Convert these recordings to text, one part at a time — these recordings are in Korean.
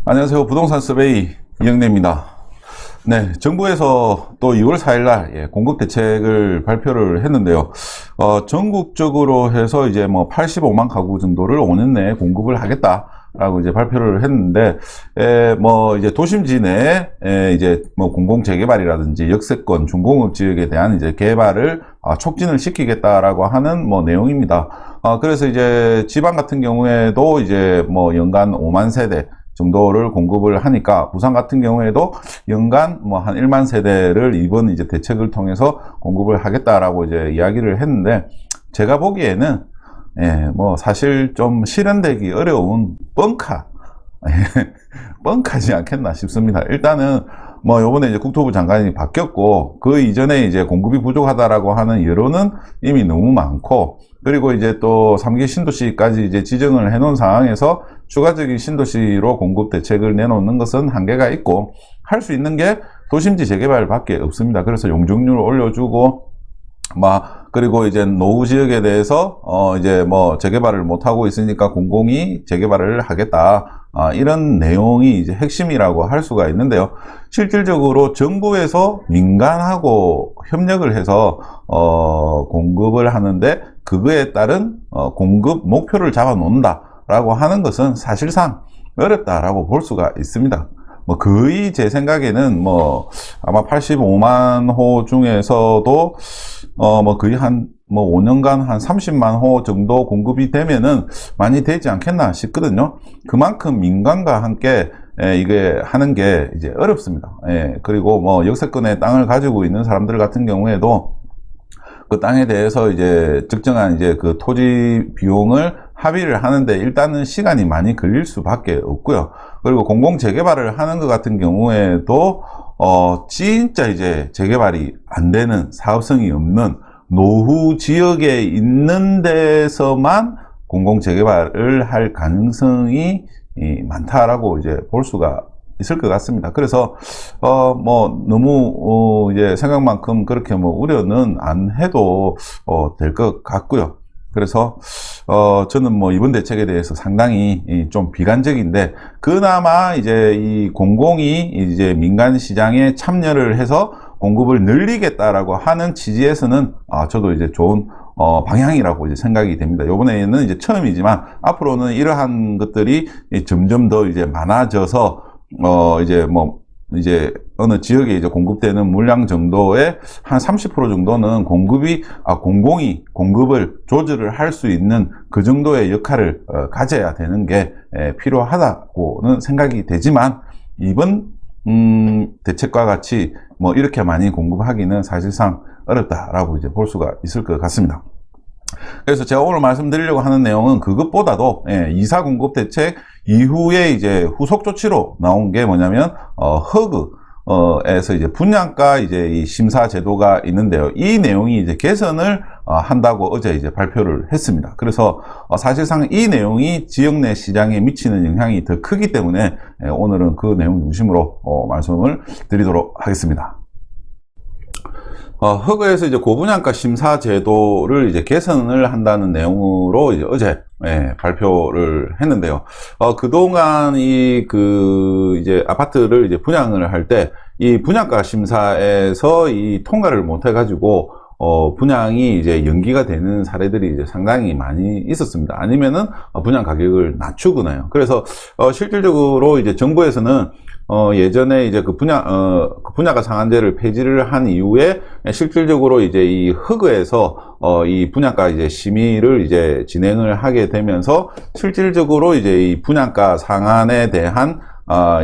안녕하세요. 부동산 서베이 이영래입니다. 네, 정부에서 또 2월 4일날 공급 대책을 발표를 했는데요. 전국적으로 해서 이제 뭐 85만 가구 정도를 5년 내에 공급을 하겠다라고 이제 발표를 했는데, 뭐 이제 도심지 내에 이제 뭐 공공 재개발이라든지 역세권, 중공업 지역에 대한 이제 개발을 촉진을 시키겠다라고 하는 뭐 내용입니다. 그래서 이제 지방 같은 경우에도 이제 뭐 연간 5만 세대 정도를 공급을 하니까, 부산 같은 경우에도 연간 뭐 한 1만 세대를 이번 이제 대책을 통해서 공급을 하겠다라고 이제 이야기를 했는데, 제가 보기에는 뭐 사실 좀 실현되기 어려운 뻥카지 않겠나 싶습니다. 일단은 뭐 요번에 이제 국토부 장관이 바뀌었고, 그 이전에 이제 공급이 부족하다라고 하는 여론은 이미 너무 많고, 그리고 이제 또 3기 신도시까지 이제 지정을 해놓은 상황에서 추가적인 신도시로 공급 대책을 내놓는 것은 한계가 있고, 할 수 있는 게 도심지 재개발밖에 없습니다. 그래서 용적률을 올려주고, 그리고 이제 노후 지역에 대해서 이제 뭐 재개발을 못 하고 있으니까 공공이 재개발을 하겠다, 이런 내용이 이제 핵심이라고 할 수가 있는데요. 실질적으로 정부에서 민간하고 협력을 해서 공급을 하는데, 그거에 따른 공급 목표를 잡아 놓는다라고 하는 것은 사실상 어렵다라고 볼 수가 있습니다. 뭐 거의 제 생각에는 뭐 아마 85만 호 중에서도 뭐 거의 한 뭐 5년간 한 30만 호 정도 공급이 되면은 많이 되지 않겠나 싶거든요. 그만큼 민간과 함께 이게 하는 게 이제 어렵습니다. 그리고 뭐 역세권의 땅을 가지고 있는 사람들 같은 경우에도 그 땅에 대해서 이제 적정한 이제 그 토지 비용을 합의를 하는데 일단은 시간이 많이 걸릴 수밖에 없고요. 그리고 공공 재개발을 하는 것 같은 경우에도 진짜 이제 재개발이 안 되는, 사업성이 없는 노후 지역에 있는 데서만 공공 재개발을 할 가능성이 많다라고 이제 볼 수가 있을 것 같습니다. 그래서 뭐 너무 이제 생각만큼 그렇게 뭐 우려는 안 해도 될 것 같고요. 그래서 저는 뭐 이번 대책에 대해서 상당히 좀 비관적인데, 그나마 이제 이 공공이 이제 민간 시장에 참여를 해서 공급을 늘리겠다라고 하는 취지에서는 저도 이제 좋은 방향이라고 이제 생각이 됩니다. 이번에는 이제 처음이지만 앞으로는 이러한 것들이 점점 더 이제 많아져서 이제 뭐 이제 어느 지역에 이제 공급되는 물량 정도의 한 30% 정도는 공공이 공급을 조절을 할 수 있는 그 정도의 역할을 가져야 되는 게 필요하다고는 생각이 되지만, 이번 대책과 같이 뭐 이렇게 많이 공급하기는 사실상 어렵다라고 이제 볼 수가 있을 것 같습니다. 그래서 제가 오늘 말씀드리려고 하는 내용은 그것보다도 2사 공급 대책 이후에 이제 후속 조치로 나온 게 뭐냐면 허그에서 이제 분양가 이제 이 심사 제도가 있는데요. 이 내용이 이제 개선을 한다고 어제 이제 발표를 했습니다. 그래서 사실상 이 내용이 지역 내 시장에 미치는 영향이 더 크기 때문에 오늘은 그 내용 중심으로 말씀을 드리도록 하겠습니다. 허그에서 이제 고분양가 심사 제도를 이제 개선을 한다는 내용으로 이제 어제 발표를 했는데요. 그동안 이제 아파트를 이제 분양을 할 때 이 분양가 심사에서 이 통과를 못 해가지고 분양이 이제 연기가 되는 사례들이 이제 상당히 많이 있었습니다. 아니면은 분양 가격을 낮추거나요. 그래서 실질적으로 이제 정부에서는 예전에 이제 그 분양가 상한제를 폐지를 한 이후에 실질적으로 이제 이 허그에서 이 분양가 이제 심의를 이제 진행을 하게 되면서 실질적으로 이제 이 분양가 상한에 대한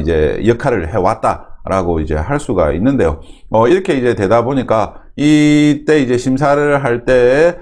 이제 역할을 해왔다라고 이제 할 수가 있는데요. 이렇게 이제 되다 보니까 이때 이제 심사를 할 때에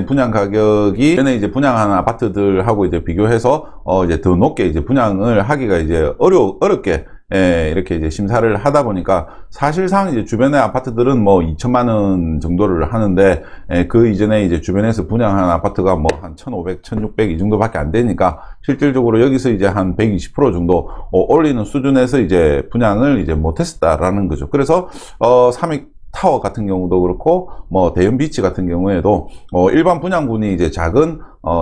분양 가격이 전에 이제 분양하는 아파트들하고 이제 비교해서 이제 더 높게 이제 분양을 하기가 이제 어렵게 이렇게 이제 심사를 하다 보니까, 사실상 이제 주변의 아파트들은 뭐 2천만 원 정도를 하는데 그 이전에 이제 주변에서 분양한 아파트가 뭐 한 1,500, 1,600 이 정도밖에 안 되니까 실질적으로 여기서 이제 한 120% 정도 올리는 수준에서 이제 분양을 이제 못했었다라는 거죠. 그래서 타워 같은 경우도 그렇고, 뭐 대형 비치 같은 경우에도 일반 분양분이 이제 작은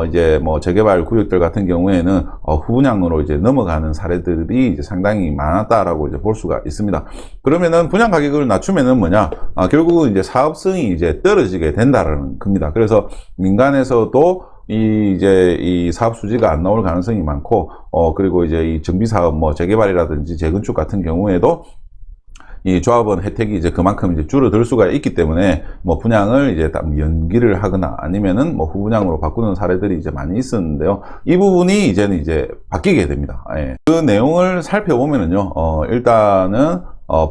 이제 뭐 재개발 구역들 같은 경우에는 후분양으로 이제 넘어가는 사례들이 이제 상당히 많았다라고 이제 볼 수가 있습니다. 그러면은 분양 가격을 낮추면은 뭐냐? 결국은 이제 사업성이 이제 떨어지게 된다라는 겁니다. 그래서 민간에서도 이제 이 사업 수지가 안 나올 가능성이 많고, 그리고 이제 이 정비 사업 뭐 재개발이라든지 재건축 같은 경우에도 이 조합원 혜택이 이제 그만큼 이제 줄어들 수가 있기 때문에 뭐 분양을 이제 연기를 하거나 아니면은 뭐 후분양으로 바꾸는 사례들이 이제 많이 있었는데요. 이 부분이 이제는 이제 바뀌게 됩니다. 예. 그 내용을 살펴보면은요, 일단은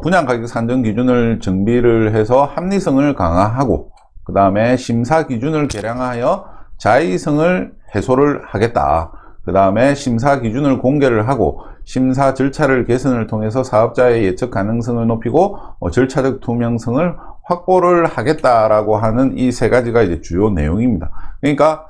분양 가격 산정 기준을 정비를 해서 합리성을 강화하고, 그 다음에 심사 기준을 개량하여 자의성을 해소를 하겠다. 그 다음에 심사 기준을 공개를 하고 심사 절차를 개선을 통해서 사업자의 예측 가능성을 높이고 절차적 투명성을 확보를 하겠다라고 하는 이 세 가지가 이제 주요 내용입니다. 그러니까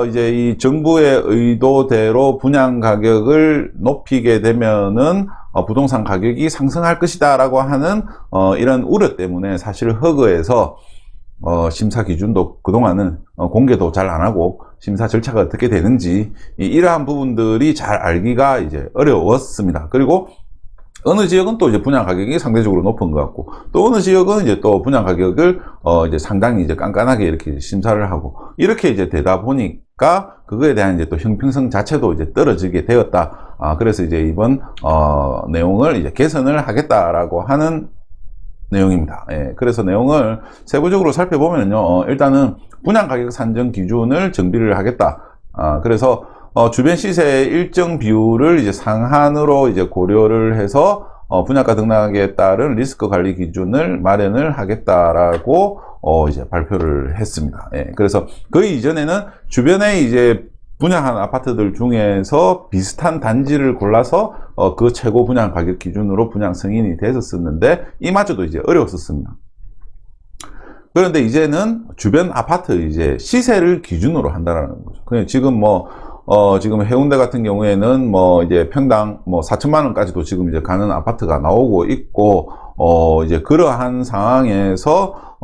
이제 이 정부의 의도대로 분양 가격을 높이게 되면은 부동산 가격이 상승할 것이다라고 하는 이런 우려 때문에 사실 허그에서 심사 기준도 그동안은 공개도 잘 안 하고 심사 절차가 어떻게 되는지 이러한 부분들이 잘 알기가 이제 어려웠습니다. 그리고 어느 지역은 또 이제 분양 가격이 상대적으로 높은 것 같고, 또 어느 지역은 이제 또 분양 가격을 이제 상당히 이제 깐깐하게 이렇게 심사를 하고, 이렇게 이제 되다 보니까 그거에 대한 이제 또 형평성 자체도 이제 떨어지게 되었다. 그래서 이제 이번 내용을 이제 개선을 하겠다라고 하는 내용입니다. 예, 그래서 내용을 세부적으로 살펴보면요, 일단은 분양 가격 산정 기준을 정비를 하겠다. 그래서 주변 시세의 일정 비율을 이제 상한으로 이제 고려를 해서 분양가 등락에 따른 리스크 관리 기준을 마련을 하겠다라고 이제 발표를 했습니다. 예, 그래서 그 이전에는 주변에 이제 분양한 아파트들 중에서 비슷한 단지를 골라서 그 최고 분양 가격 기준으로 분양 승인이 됐었는데 이마저도 이제 어려웠었습니다. 그런데 이제는 주변 아파트 이제 시세를 기준으로 한다라는 거죠. 그냥 지금 지금 해운대 같은 경우에는 뭐 이제 평당 뭐 4천만 원까지도 지금 이제 가는 아파트가 나오고 있고, 이제 그러한 상황에서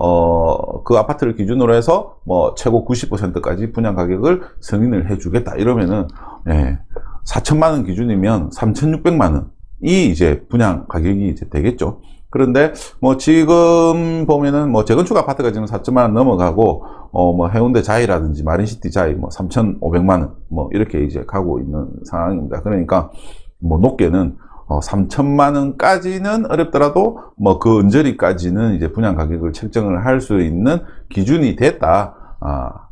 그 아파트를 기준으로 해서 뭐 최고 90%까지 분양 가격을 승인을 해주겠다 이러면은, 예, 4천만 원 기준이면 3,600만 원이 이제 분양 가격이 이제 되겠죠. 그런데 뭐 지금 보면은 뭐 재건축 아파트가 지금 4천만 원 넘어가고, 뭐 해운대 자이라든지 마린시티 자이 뭐 3,500만 원 뭐 이렇게 이제 가고 있는 상황입니다. 그러니까 뭐 높게는 3천만 원까지는 어렵더라도 뭐 그 언저리까지는 이제 분양 가격을 책정을 할 수 있는 기준이 됐다.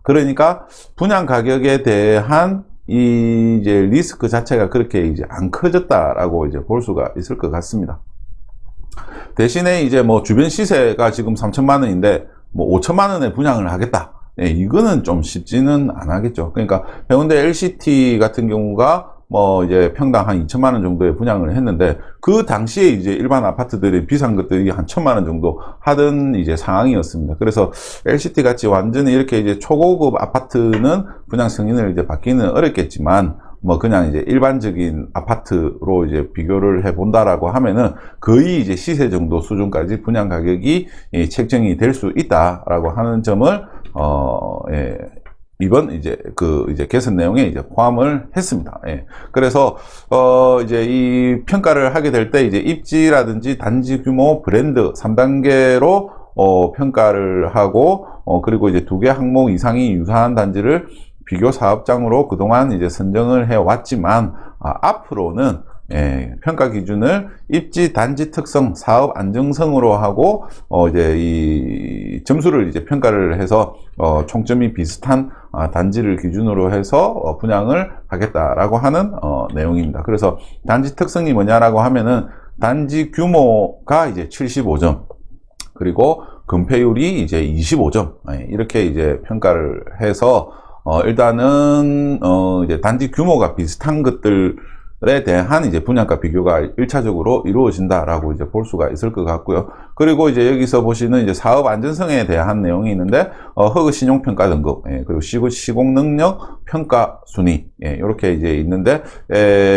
그러니까 분양 가격에 대한 이제 리스크 자체가 그렇게 이제 안 커졌다라고 이제 볼 수가 있을 것 같습니다. 대신에 이제 뭐 주변 시세가 지금 3천만 원인데 뭐 5천만 원에 분양을 하겠다. 예, 이거는 좀 쉽지는 않겠죠. 그러니까 해운대 LCT 같은 경우가 뭐 이제 평당 한 2천만 원 정도의 분양을 했는데, 그 당시에 이제 일반 아파트들이 비싼 것들이 한 1,000만 원 정도 하던 이제 상황이었습니다. 그래서 LCT 같이 완전히 이렇게 이제 초고급 아파트는 분양 승인을 이제 받기는 어렵겠지만, 뭐 그냥 이제 일반적인 아파트로 이제 비교를 해 본다라고 하면은 거의 이제 시세 정도 수준까지 분양 가격이 책정이 될 수 있다라고 하는 점을 예, 이번 이제 이제 개선 내용에 이제 포함을 했습니다. 예. 그래서 이제 이 평가를 하게 될 때 이제 입지라든지 단지 규모, 브랜드 3단계로 평가를 하고, 그리고 이제 2개 항목 이상이 유사한 단지를 비교 사업장으로 그동안 이제 선정을 해 왔지만, 앞으로는 예, 평가 기준을 입지, 단지 특성, 사업 안정성으로 하고, 이제 이 점수를 이제 평가를 해서, 총점이 비슷한 단지를 기준으로 해서 분양을 하겠다라고 하는 내용입니다. 그래서 단지 특성이 뭐냐라고 하면은 단지 규모가 이제 75점, 그리고 건폐율이 이제 25점, 이렇게 이제 평가를 해서, 일단은 이제 단지 규모가 비슷한 것들에 대한 이제 분양가 비교가 1차적으로 이루어진다라고 이제 볼 수가 있을 것 같고요. 그리고 이제 여기서 보시는 이제 사업 안전성에 대한 내용이 있는데, 허그 신용평가 등급, 그리고 시공 능력 평가 순위, 이렇게 이제 있는데,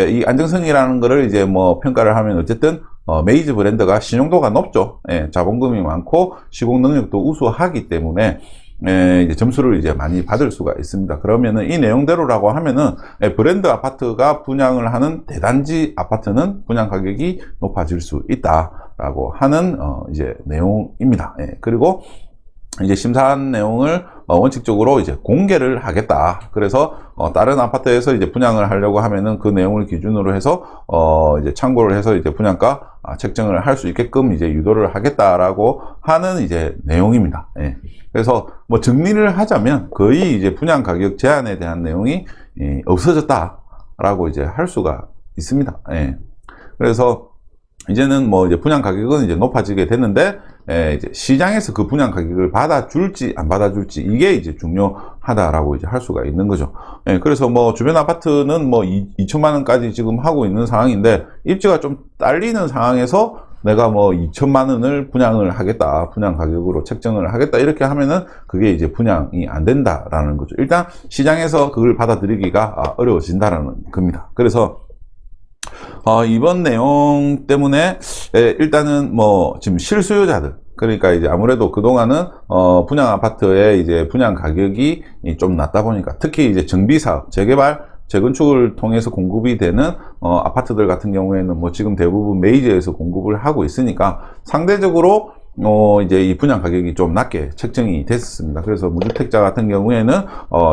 이 안정성이라는 거를 이제 뭐 평가를 하면 어쨌든 메이즈 브랜드가 신용도가 높죠. 예, 자본금이 많고 시공 능력도 우수하기 때문에 이제 점수를 이제 많이 받을 수가 있습니다. 그러면은 이 내용대로라고 하면은 브랜드 아파트가 분양을 하는 대단지 아파트는 분양 가격이 높아질 수 있다라고 하는 이제 내용입니다. 예, 그리고 이제 심사한 내용을 원칙적으로 이제 공개를 하겠다. 그래서 다른 아파트에서 이제 분양을 하려고 하면은 그 내용을 기준으로 해서 이제 참고를 해서 이제 분양가 책정을 할 수 있게끔 이제 유도를 하겠다라고 하는 이제 내용입니다. 예. 그래서 뭐 정리를 하자면 거의 이제 분양 가격 제한에 대한 내용이 없어졌다라고 이제 할 수가 있습니다. 예. 그래서 이제는 뭐 이제 분양 가격은 이제 높아지게 됐는데, 이제 시장에서 그 분양 가격을 받아줄지 안 받아줄지 이게 이제 중요하다라고 이제 할 수가 있는 거죠. 그래서 뭐 주변 아파트는 뭐 2천만 원까지 지금 하고 있는 상황인데 입지가 좀 딸리는 상황에서 내가 뭐 2천만 원을 분양을 하겠다, 분양 가격으로 책정을 하겠다 이렇게 하면은 그게 이제 분양이 안 된다라는 거죠. 일단 시장에서 그걸 받아들이기가 어려워진다라는 겁니다. 그래서 이번 내용 때문에 일단은 뭐 지금 실수요자들, 그러니까 이제 아무래도 그동안은 분양 아파트의 이제 분양 가격이 좀 낮다 보니까 특히 이제 정비사업, 재개발, 재건축을 통해서 공급이 되는 아파트들 같은 경우에는 뭐 지금 대부분 메이저에서 공급을 하고 있으니까 상대적으로 이제 이 분양 가격이 좀 낮게 책정이 됐습니다. 그래서 무주택자 같은 경우에는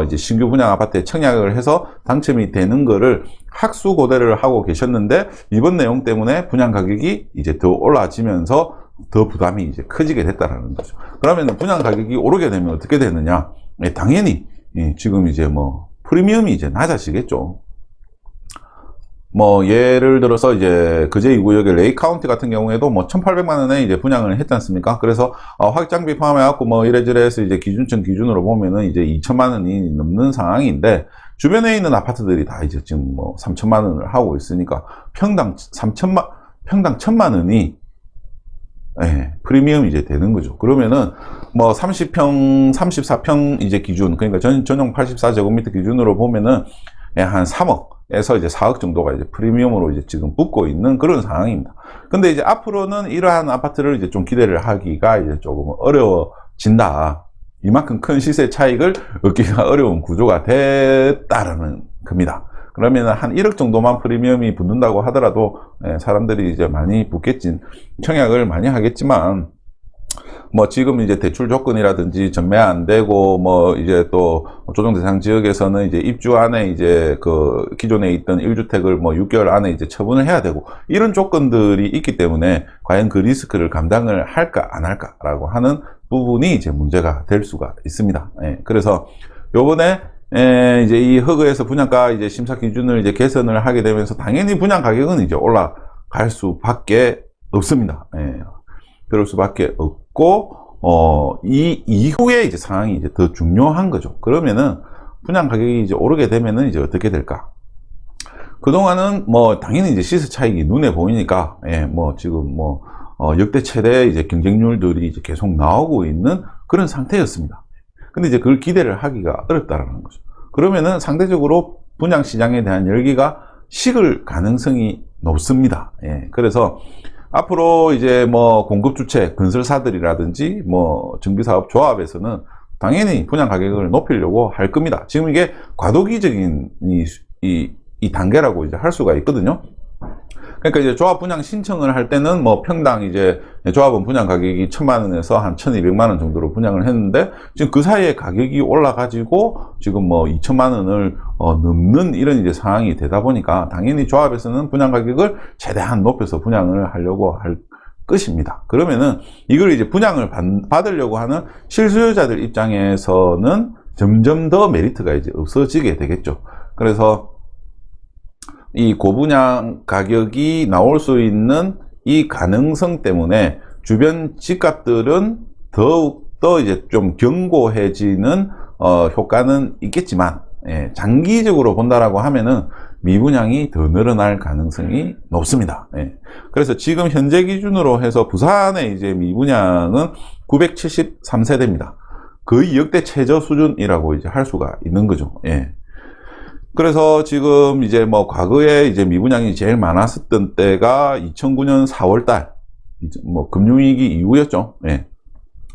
이제 신규 분양 아파트에 청약을 해서 당첨이 되는 거를 학수고대를 하고 계셨는데 이번 내용 때문에 분양 가격이 이제 더 올라지면서 더 부담이 이제 커지게 됐다라는 거죠. 그러면 분양 가격이 오르게 되면 어떻게 되느냐? 당연히 지금 이제 뭐 프리미엄이 이제 낮아지겠죠. 뭐 예를 들어서 이제 그제 2구역의 레이 카운티 같은 경우에도 뭐 1,800만 원에 이제 분양을 했지 않습니까? 그래서 확장비 포함해 갖고 뭐 이래저래 해서 이제 기준점 기준으로 보면은 이제 2천만 원이 넘는 상황인데 주변에 있는 아파트들이 다 이제 지금 뭐 3천만 원을 하고 있으니까 평당 1,000만 원이 프리미엄이 이제 되는 거죠. 그러면은 뭐 30평, 34평 이제 기준, 그러니까 전용 84제곱미터 기준으로 보면은 한 3억에서 이제 4억 정도가 이제 프리미엄으로 이제 지금 붙고 있는 그런 상황입니다. 근데 이제 앞으로는 이러한 아파트를 이제 좀 기대를 하기가 이제 조금 어려워진다. 이만큼 큰 시세 차익을 얻기가 어려운 구조가 됐다라는 겁니다. 그러면 한 1억 정도만 프리미엄이 붙는다고 하더라도 사람들이 이제 많이 붙겠지, 청약을 많이 하겠지만 뭐 지금 이제 대출 조건이라든지 전매 안 되고 뭐 이제 또 조정 대상 지역에서는 이제 입주 안에 이제 그 기존에 있던 1주택을 뭐 6개월 안에 이제 처분을 해야 되고 이런 조건들이 있기 때문에 과연 그 리스크를 감당을 할까 안 할까라고 하는 부분이 이제 문제가 될 수가 있습니다. 그래서 요번에 이제 이 허그에서 분양가 이제 심사 기준을 이제 개선을 하게 되면서 당연히 분양 가격은 이제 올라갈 수밖에 없습니다. 그럴 수밖에 없고, 이 이후에 이제 상황이 이제 더 중요한 거죠. 그러면은 분양 가격이 이제 오르게 되면은 이제 어떻게 될까? 그동안은 뭐 당연히 이제 시세 차익이 눈에 보이니까, 뭐 지금 뭐, 역대 최대 이제 경쟁률들이 이제 계속 나오고 있는 그런 상태였습니다. 근데 이제 그걸 기대를 하기가 어렵다라는 거죠. 그러면은 상대적으로 분양 시장에 대한 열기가 식을 가능성이 높습니다. 그래서 앞으로 이제 뭐 공급 주체, 건설사들이라든지 뭐 정비사업 조합에서는 당연히 분양 가격을 높이려고 할 겁니다. 지금 이게 과도기적인 이 단계라고 이제 할 수가 있거든요. 그러니까 이제 조합 분양 신청을 할 때는 뭐 평당 이제 조합은 분양 가격이 1,000만 원에서 한 1,200만 원 정도로 분양을 했는데 지금 그 사이에 가격이 올라가지고 지금 뭐 2천만 원을 넘는 이런 이제 상황이 되다 보니까 당연히 조합에서는 분양 가격을 최대한 높여서 분양을 하려고 할 것입니다. 그러면은 이걸 이제 분양을 받으려고 하는 실수요자들 입장에서는 점점 더 메리트가 이제 없어지게 되겠죠. 그래서 이 고분양 가격이 나올 수 있는 이 가능성 때문에 주변 집값들은 더욱더 이제 좀 견고해지는 효과는 있겠지만 장기적으로 본다라고 하면은 미분양이 더 늘어날 가능성이 높습니다. 그래서 지금 현재 기준으로 해서 부산의 이제 미분양은 973세대입니다. 거의 역대 최저 수준이라고 이제 할 수가 있는 거죠. 그래서 지금 이제 뭐 과거에 이제 미분양이 제일 많았었던 때가 2009년 4월달, 뭐 금융위기 이후였죠. 예.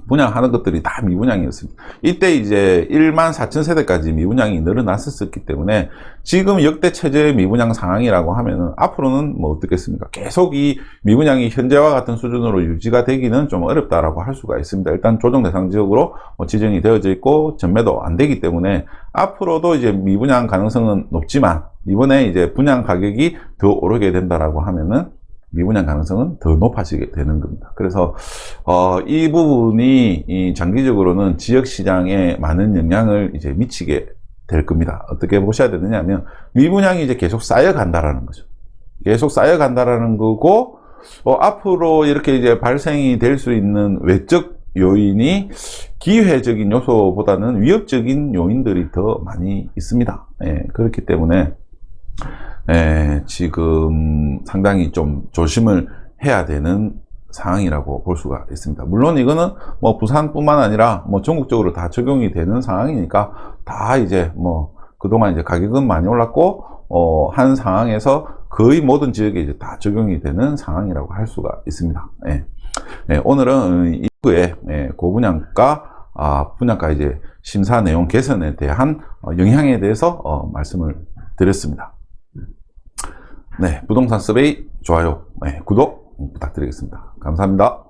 분양하는 것들이 다 미분양이었습니다. 이때 이제 1만 4천 세대까지 미분양이 늘어났었기 때문에 지금 역대 최저의 미분양 상황이라고 하면은 앞으로는 뭐 어떻겠습니까? 계속 이 미분양이 현재와 같은 수준으로 유지가 되기는 좀 어렵다라고 할 수가 있습니다. 일단 조정 대상 지역으로 지정이 되어져 있고 전매도 안 되기 때문에 앞으로도 이제 미분양 가능성은 높지만 이번에 이제 분양 가격이 더 오르게 된다라고 하면은 미분양 가능성은 더 높아지게 되는 겁니다. 그래서 이 부분이 장기적으로는 지역 시장에 많은 영향을 이제 미치게 될 겁니다. 어떻게 보셔야 되느냐 하면 미분양이 이제 계속 쌓여간다라는 거죠. 계속 쌓여간다라는 거고 앞으로 이렇게 이제 발생이 될 수 있는 외적 요인이 기회적인 요소보다는 위협적인 요인들이 더 많이 있습니다. 예, 그렇기 때문에 지금 상당히 좀 조심을 해야 되는 상황이라고 볼 수가 있습니다. 물론 이거는 뭐 부산뿐만 아니라 뭐 전국적으로 다 적용이 되는 상황이니까 다 이제 뭐 그동안 이제 가격은 많이 올랐고 한 상황에서 거의 모든 지역에 이제 다 적용이 되는 상황이라고 할 수가 있습니다. 오늘은 이후에 고분양가 분양가 이제 심사 내용 개선에 대한 영향에 대해서 말씀을 드렸습니다. 네, 부동산 서베이 좋아요, 구독 부탁드리겠습니다. 감사합니다.